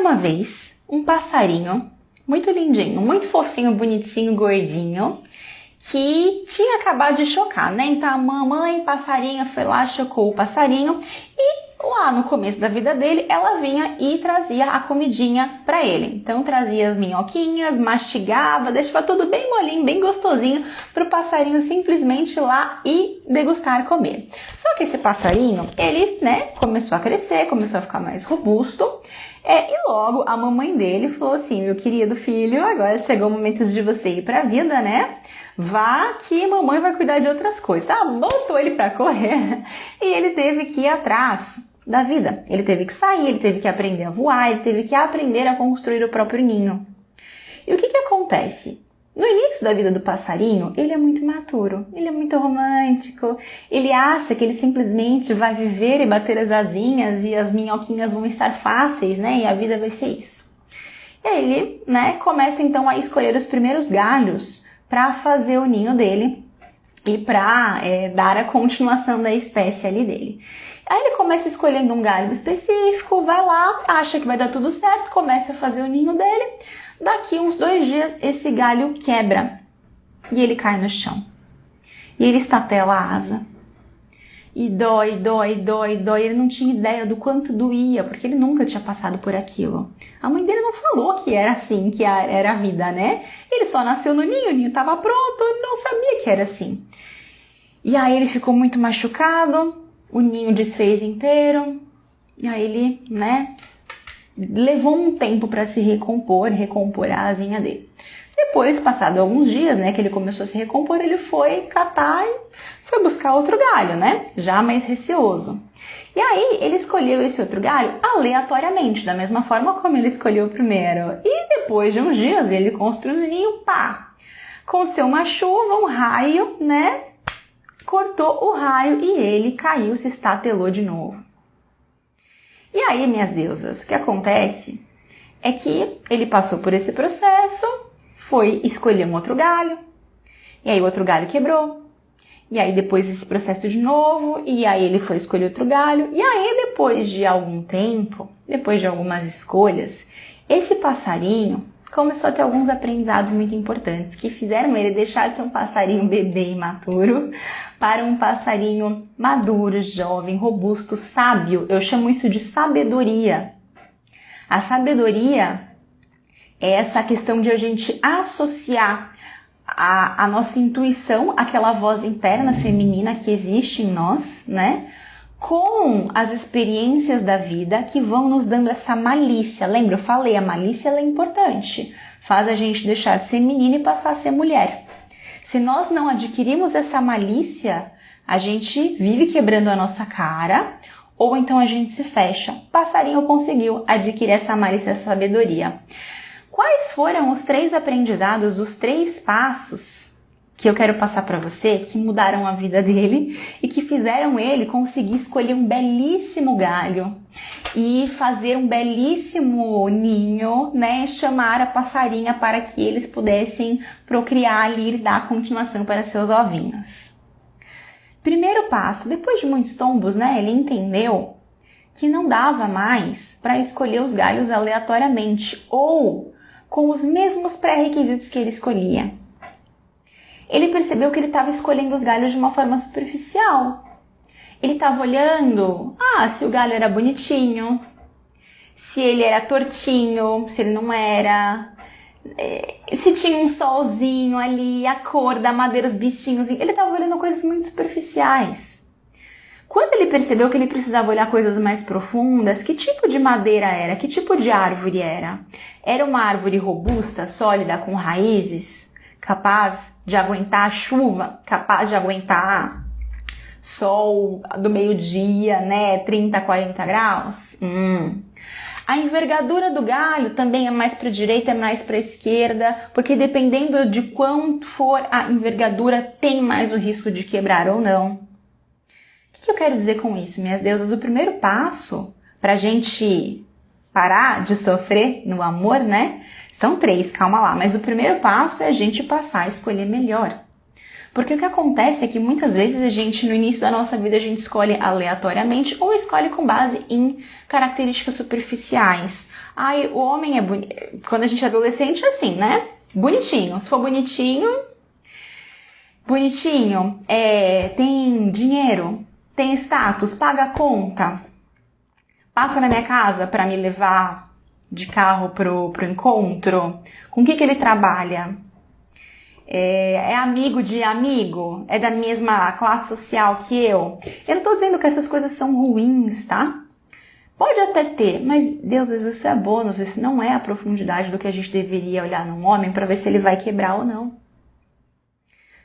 uma vez um passarinho muito lindinho, muito fofinho, bonitinho, gordinho, que tinha acabado de chocar, né? Então a mamãe passarinho foi lá, chocou o passarinho e lá no começo da vida dele, ela vinha e trazia a comidinha para ele. Então trazia as minhoquinhas, mastigava, deixava tudo bem molinho, bem gostosinho para o passarinho simplesmente ir lá e degustar comer. Só que esse passarinho, ele, né, começou a crescer, começou a ficar mais robusto. E logo a mamãe dele falou assim: meu querido filho, agora chegou o momento de você ir para a vida, né? Vá que mamãe vai cuidar de outras coisas. Tá? Botou ele para correr e ele teve que ir atrás da vida. Ele teve que sair, ele teve que aprender a voar, ele teve que aprender a construir o próprio ninho. E o que acontece? No início da vida do passarinho, ele é muito imaturo, ele é muito romântico, ele acha que ele simplesmente vai viver e bater as asinhas e as minhoquinhas vão estar fáceis, né? E a vida vai ser isso. E aí ele, né, começa então a escolher os primeiros galhos para fazer o ninho dele e para dar a continuação da espécie ali dele. Aí ele começa escolhendo um galho específico, vai lá, acha que vai dar tudo certo, começa a fazer o ninho dele. Daqui uns 2 dias, esse galho quebra e ele cai no chão. E ele estapela a asa. E dói. Ele não tinha ideia do quanto doía, porque ele nunca tinha passado por aquilo. A mãe dele não falou que era assim, que era a vida, né? Ele só nasceu no ninho, o ninho estava pronto, ele não sabia que era assim. E aí ele ficou muito machucado, o ninho desfez inteiro, e aí ele, né, levou um tempo para se recompor a asinha dele. Depois, passado alguns dias, né, que ele começou a se recompor, ele foi catar e foi buscar outro galho, né, já mais receoso. E aí ele escolheu esse outro galho aleatoriamente, da mesma forma como ele escolheu o primeiro. E depois de uns dias, ele construiu o ninho, pá! Aconteceu uma chuva, um raio, né, cortou o raio e ele caiu, se estatelou de novo. E aí, minhas deusas, o que acontece é que ele passou por esse processo, foi escolher um outro galho, e aí o outro galho quebrou, e aí depois esse processo de novo, e aí ele foi escolher outro galho, e aí depois de algum tempo, depois de algumas escolhas, esse passarinho começou a ter alguns aprendizados muito importantes que fizeram ele deixar de ser um passarinho bebê imaturo para um passarinho maduro, jovem, robusto, sábio. Eu chamo isso de sabedoria. A sabedoria é essa questão de a gente associar a nossa intuição, aquela voz interna feminina que existe em nós, né? Com as experiências da vida que vão nos dando essa malícia. Lembra? Eu falei, a malícia ela é importante. Faz a gente deixar de ser menina e passar a ser mulher. Se nós não adquirimos essa malícia, a gente vive quebrando a nossa cara ou então a gente se fecha. O passarinho conseguiu adquirir essa malícia, essa sabedoria. Quais foram os 3 aprendizados, os 3 passos que eu quero passar para você, que mudaram a vida dele e que fizeram ele conseguir escolher um belíssimo galho e fazer um belíssimo ninho, né? Chamar a passarinha para que eles pudessem procriar ali e dar continuação para seus ovinhos. Primeiro passo, depois de muitos tombos, né? Ele entendeu que não dava mais para escolher os galhos aleatoriamente ou com os mesmos pré-requisitos que ele escolhia. Ele percebeu que ele estava escolhendo os galhos de uma forma superficial. Ele estava olhando, se o galho era bonitinho, se ele era tortinho, se ele não era, se tinha um solzinho ali, a cor da madeira, os bichinhos. Ele estava olhando coisas muito superficiais. Quando ele percebeu que ele precisava olhar coisas mais profundas, que tipo de madeira era, que tipo de árvore era? Era uma árvore robusta, sólida, com raízes, capaz de aguentar a chuva, capaz de aguentar sol do meio-dia, né, 30, 40 graus? A envergadura do galho também é mais para a direita, é mais para a esquerda, porque dependendo de quanto for a envergadura, tem mais o risco de quebrar ou não. O que eu quero dizer com isso, minhas deusas? O primeiro passo para a gente parar de sofrer no amor, né? São 3, calma lá. Mas o primeiro passo é a gente passar a escolher melhor. Porque o que acontece é que muitas vezes a gente, no início da nossa vida, a gente escolhe aleatoriamente ou escolhe com base em características superficiais. Ai, o homem é bonito. Quando a gente é adolescente é assim, né? Bonitinho. Se for bonitinho, tem dinheiro, tem status, paga a conta, passa na minha casa para me levar de carro pro encontro. Com o que ele trabalha? É amigo de amigo? É da mesma classe social que eu? Eu não tô dizendo que essas coisas são ruins, tá? Pode até ter, mas Deus, às vezes isso é bônus, isso não é a profundidade do que a gente deveria olhar num homem para ver se ele vai quebrar ou não.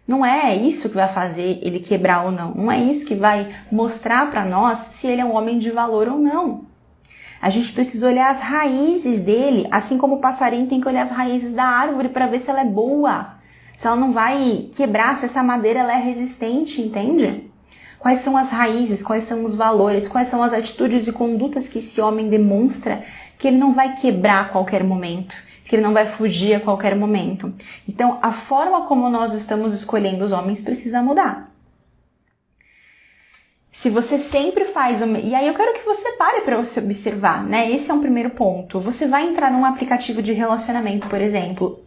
Não é isso que vai fazer ele quebrar ou não. Não é isso que vai mostrar para nós se ele é um homem de valor ou não. A gente precisa olhar as raízes dele, assim como o passarinho tem que olhar as raízes da árvore para ver se ela é boa. Se ela não vai quebrar, se essa madeira ela é resistente, entende? Quais são as raízes, quais são os valores, quais são as atitudes e condutas que esse homem demonstra que ele não vai quebrar a qualquer momento, que ele não vai fugir a qualquer momento. Então, a forma como nós estamos escolhendo os homens precisa mudar. Se você sempre faz... E aí eu quero que você pare para você observar, né? Esse é um primeiro ponto. Você vai entrar num aplicativo de relacionamento, por exemplo.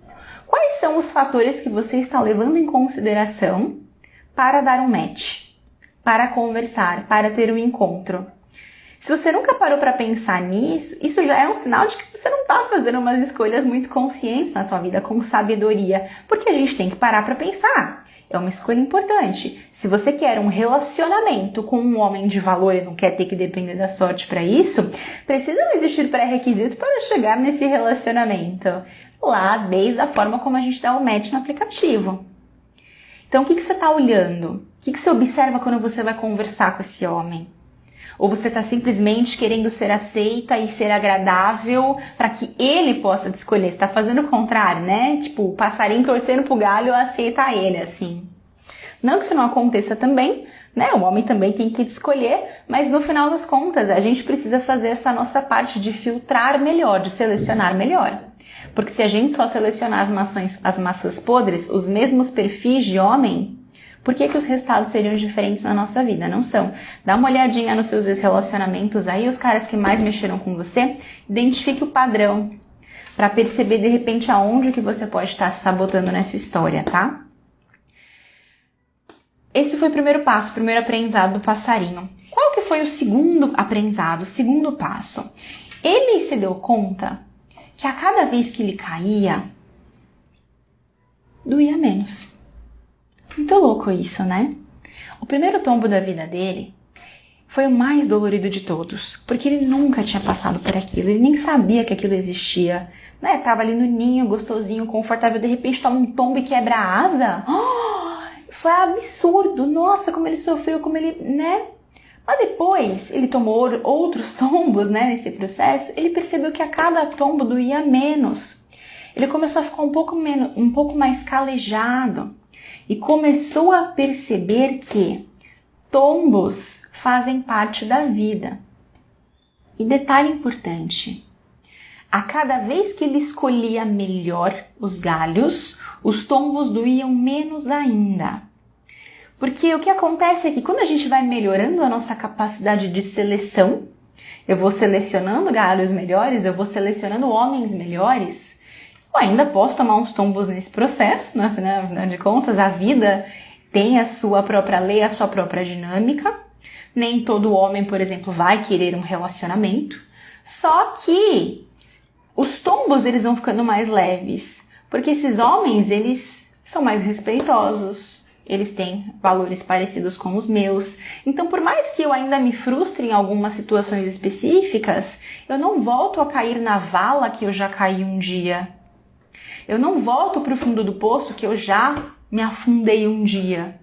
Quais são os fatores que você está levando em consideração para dar um match, para conversar, para ter um encontro? Se você nunca parou para pensar nisso, isso já é um sinal de que você não está fazendo umas escolhas muito conscientes na sua vida, com sabedoria, porque a gente tem que parar para pensar. É uma escolha importante. Se você quer um relacionamento com um homem de valor e não quer ter que depender da sorte para isso, precisam existir pré-requisitos para chegar nesse relacionamento. Lá, desde a forma como a gente dá o match no aplicativo. Então, o que você está olhando? O que você observa quando você vai conversar com esse homem? Ou você está simplesmente querendo ser aceita e ser agradável para que ele possa te escolher? Você está fazendo o contrário, né? Tipo, o passarinho torcendo pro galho aceita ele, assim. Não que isso não aconteça também, né? O homem também tem que te escolher, mas no final das contas, a gente precisa fazer essa nossa parte de filtrar melhor, de selecionar melhor. Porque se a gente só selecionar as maçãs podres, os mesmos perfis de homem, por que os resultados seriam diferentes na nossa vida? Não são. Dá uma olhadinha nos seus relacionamentos aí, os caras que mais mexeram com você, identifique o padrão para perceber de repente aonde que você pode estar se sabotando nessa história, tá? Esse foi o primeiro passo, o primeiro aprendizado do passarinho. Qual que foi o segundo aprendizado, o segundo passo? Ele se deu conta que a cada vez que ele caía, doía menos. Muito louco isso, né? O primeiro tombo da vida dele foi o mais dolorido de todos, porque ele nunca tinha passado por aquilo, ele nem sabia que aquilo existia, né? Tava ali no ninho, gostosinho, confortável, de repente toma um tombo e quebra a asa. Foi absurdo, nossa, como ele sofreu, como ele, né? Mas depois ele tomou outros tombos, né, nesse processo, ele percebeu que a cada tombo doía menos. Ele começou a ficar um pouco mais calejado. E começou a perceber que tombos fazem parte da vida. E detalhe importante, a cada vez que ele escolhia melhor os galhos, os tombos doíam menos ainda. Porque o que acontece é que quando a gente vai melhorando a nossa capacidade de seleção, eu vou selecionando galhos melhores, eu vou selecionando homens melhores, eu ainda posso tomar uns tombos nesse processo, né? Afinal de contas, a vida tem a sua própria lei, a sua própria dinâmica. Nem todo homem, por exemplo, vai querer um relacionamento. Só que os tombos, eles vão ficando mais leves. Porque esses homens, eles são mais respeitosos. Eles têm valores parecidos com os meus. Então, por mais que eu ainda me frustre em algumas situações específicas, eu não volto a cair na vala que eu já caí um dia. Eu não volto para o fundo do poço que eu já me afundei um dia.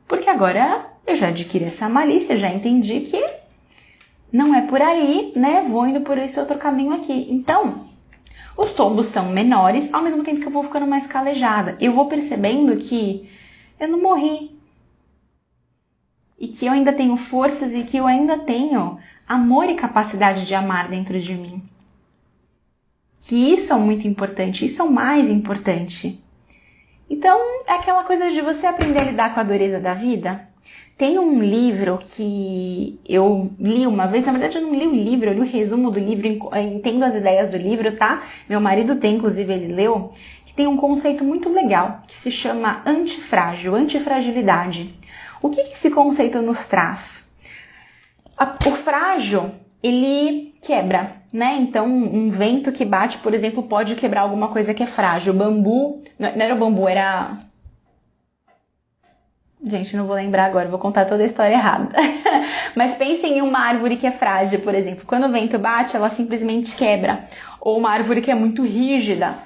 Porque agora eu já adquiri essa malícia, já entendi que não é por aí, né? Vou indo por esse outro caminho aqui. Então, os tombos são menores, ao mesmo tempo que eu vou ficando mais calejada. Eu vou percebendo que eu não morri. E que eu ainda tenho forças e que eu ainda tenho amor e capacidade de amar dentro de mim. Que isso é muito importante, isso é o mais importante. Então, é aquela coisa de você aprender a lidar com a dureza da vida. Tem um livro que eu li uma vez, na verdade eu não li o livro, eu li o resumo do livro, entendo as ideias do livro, tá? Meu marido tem, inclusive ele leu, que tem um conceito muito legal, que se chama antifrágil, antifragilidade. O que esse conceito nos traz? O frágil, ele quebra, né? Então, um vento que bate, por exemplo, pode quebrar alguma coisa que é frágil. O bambu, não era o bambu, era... Gente, não vou lembrar agora, vou contar toda a história errada. Mas pensem em uma árvore que é frágil, por exemplo. Quando o vento bate, ela simplesmente quebra. Ou uma árvore que é muito rígida,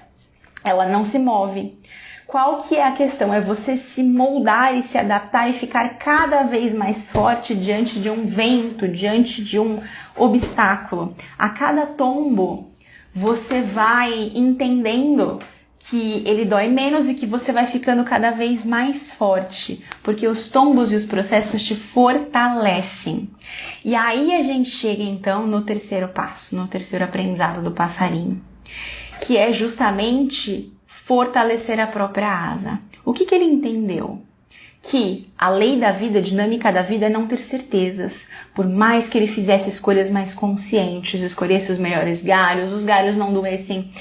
ela não se move. Qual que é a questão? É você se moldar e se adaptar e ficar cada vez mais forte diante de um vento, diante de um obstáculo. A cada tombo, você vai entendendo que ele dói menos e que você vai ficando cada vez mais forte, porque os tombos e os processos te fortalecem. E aí a gente chega então no terceiro passo, no terceiro aprendizado do passarinho, que é justamente fortalecer a própria asa. O que ele entendeu? Que a lei da vida, a dinâmica da vida é não ter certezas. Por mais que ele fizesse escolhas mais conscientes, escolhesse os melhores galhos, os galhos não doessem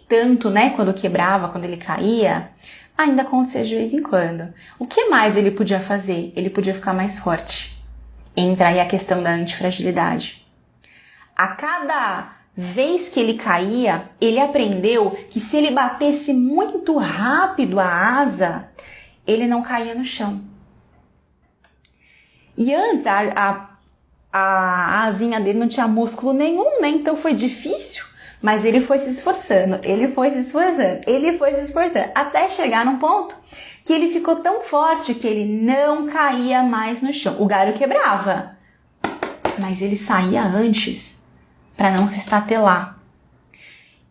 tanto, né, quando quebrava, quando ele caía, ainda acontecia de vez em quando. O que mais ele podia fazer? Ele podia ficar mais forte. Entra aí a questão da antifragilidade. A cada vez que ele caía, ele aprendeu que se ele batesse muito rápido a asa, ele não caía no chão. E antes a asinha dele não tinha músculo nenhum, né? Então foi difícil. Mas ele foi se esforçando, até chegar num ponto que ele ficou tão forte que ele não caía mais no chão. O galho quebrava, mas ele saía antes para não se estatelar.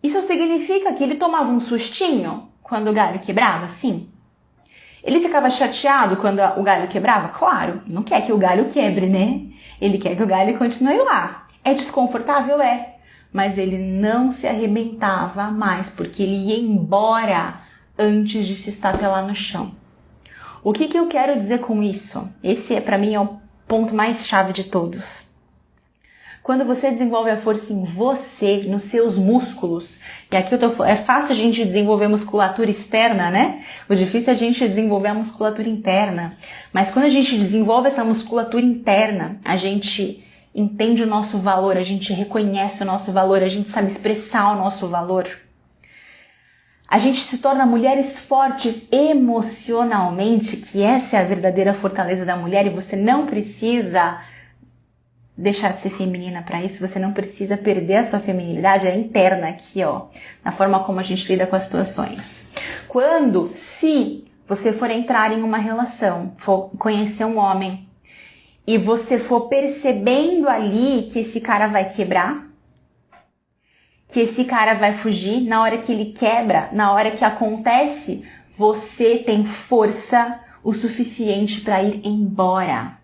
Isso significa que ele tomava um sustinho quando o galho quebrava? Sim. Ele ficava chateado quando o galho quebrava? Claro, não quer que o galho quebre, né? Ele quer que o galho continue lá. É desconfortável? É. Mas ele não se arrebentava mais, porque ele ia embora antes de se estatelar no chão. O que eu quero dizer com isso? Esse, para mim, é o ponto mais chave de todos. Quando você desenvolve a força em você, nos seus músculos, e aqui é fácil a gente desenvolver musculatura externa, né? O difícil é a gente desenvolver a musculatura interna. Mas quando a gente desenvolve essa musculatura interna, a gente entende o nosso valor, a gente reconhece o nosso valor, a gente sabe expressar o nosso valor. A gente se torna mulheres fortes emocionalmente, que essa é a verdadeira fortaleza da mulher, e você não precisa deixar de ser feminina para isso, você não precisa perder a sua feminilidade, é interna aqui, ó, na forma como a gente lida com as situações. Se você for entrar em uma relação, for conhecer um homem, e você for percebendo ali que esse cara vai quebrar, que esse cara vai fugir, na hora que ele quebra, na hora que acontece, você tem força o suficiente para ir embora.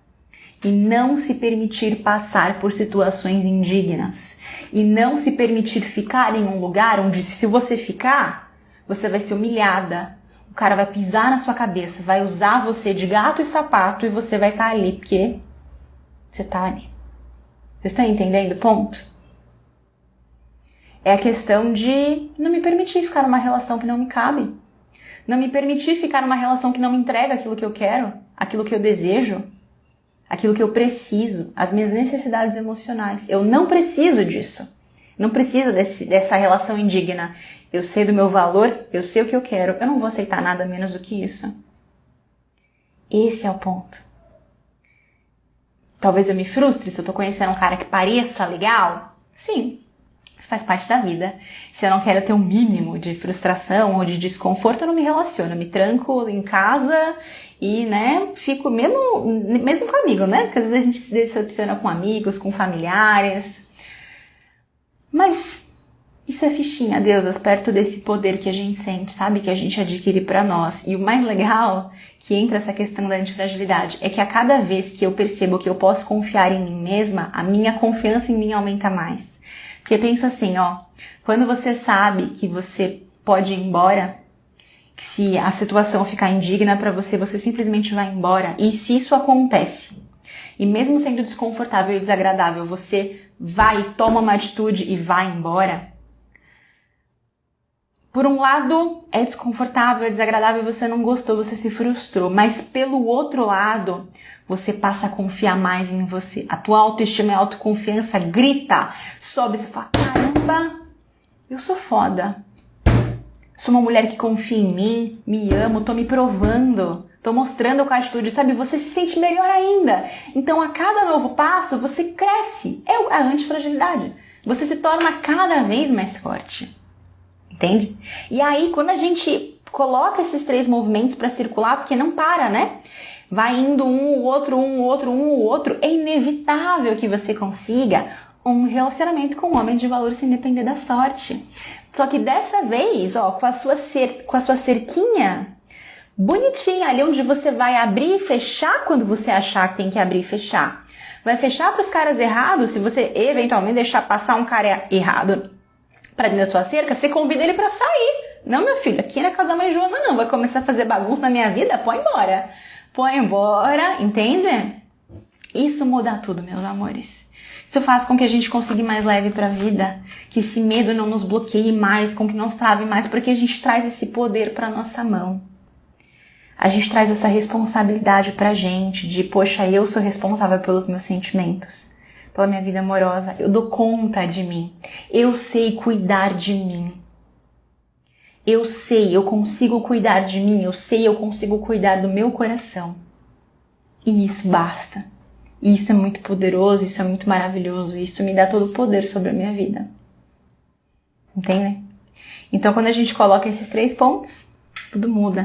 E não se permitir passar por situações indignas. E não se permitir ficar em um lugar onde, se você ficar, você vai ser humilhada. O cara vai pisar na sua cabeça, vai usar você de gato e sapato e você vai estar ali, porque você tá ali. Vocês estão entendendo o ponto? É a questão de não me permitir ficar numa relação que não me cabe. Não me permitir ficar numa relação que não me entrega aquilo que eu quero, aquilo que eu desejo, aquilo que eu preciso, as minhas necessidades emocionais. Eu não preciso disso. Não preciso dessa relação indigna. Eu sei do meu valor, eu sei o que eu quero. Eu não vou aceitar nada menos do que isso. Esse é o ponto. Talvez eu me frustre se eu tô conhecendo um cara que pareça legal. Sim, isso faz parte da vida. Se eu não quero ter um mínimo de frustração ou de desconforto, eu não me relaciono. Eu me tranco em casa e, né, fico mesmo com amigo, né? Porque às vezes a gente se decepciona com amigos, com familiares. Mas isso é fichinha, deusas, perto desse poder que a gente sente, sabe? Que a gente adquire pra nós. E o mais legal, que entra essa questão da antifragilidade, é que a cada vez que eu percebo que eu posso confiar em mim mesma, a minha confiança em mim aumenta mais. Porque pensa assim, ó, quando você sabe que você pode ir embora, que se a situação ficar indigna para você, você simplesmente vai embora. E se isso acontece, e mesmo sendo desconfortável e desagradável, você vai, toma uma atitude e vai embora, por um lado, é desconfortável, é desagradável, você não gostou, você se frustrou. Mas pelo outro lado, você passa a confiar mais em você. A tua autoestima e autoconfiança grita, sobe, você fala, caramba, eu sou foda. Sou uma mulher que confia em mim, me amo, tô me provando, tô mostrando com a atitude, sabe? Você se sente melhor ainda. Então, a cada novo passo, você cresce. É a antifragilidade. Você se torna cada vez mais forte. Entende? E aí, quando a gente coloca esses 3 movimentos para circular, porque não para, né? Vai indo um, o outro, o outro, é inevitável que você consiga um relacionamento com um homem de valor sem depender da sorte. Só que dessa vez, ó, com a sua cerquinha bonitinha ali, onde você vai abrir e fechar quando você achar que tem que abrir e fechar. Vai fechar para os caras errados, se você eventualmente deixar passar um cara errado pra dentro da sua cerca, você convida ele pra sair. Não, meu filho, aqui não é casa da mãe Joana, não. Vai começar a fazer bagunça na minha vida? Põe embora. Põe embora, entende? Isso muda tudo, meus amores. Isso faz com que a gente consiga ir mais leve pra vida. Que esse medo não nos bloqueie mais, com que não nos trave mais, porque a gente traz esse poder pra nossa mão. A gente traz essa responsabilidade pra gente, de, poxa, eu sou responsável pelos meus sentimentos. Pela minha vida amorosa, eu dou conta de mim, eu sei cuidar de mim, eu sei, eu consigo cuidar de mim, eu sei, eu consigo cuidar do meu coração. E isso basta, isso é muito poderoso, isso é muito maravilhoso, isso me dá todo o poder sobre a minha vida. Entende? Então, quando a gente coloca esses 3 pontos, tudo muda.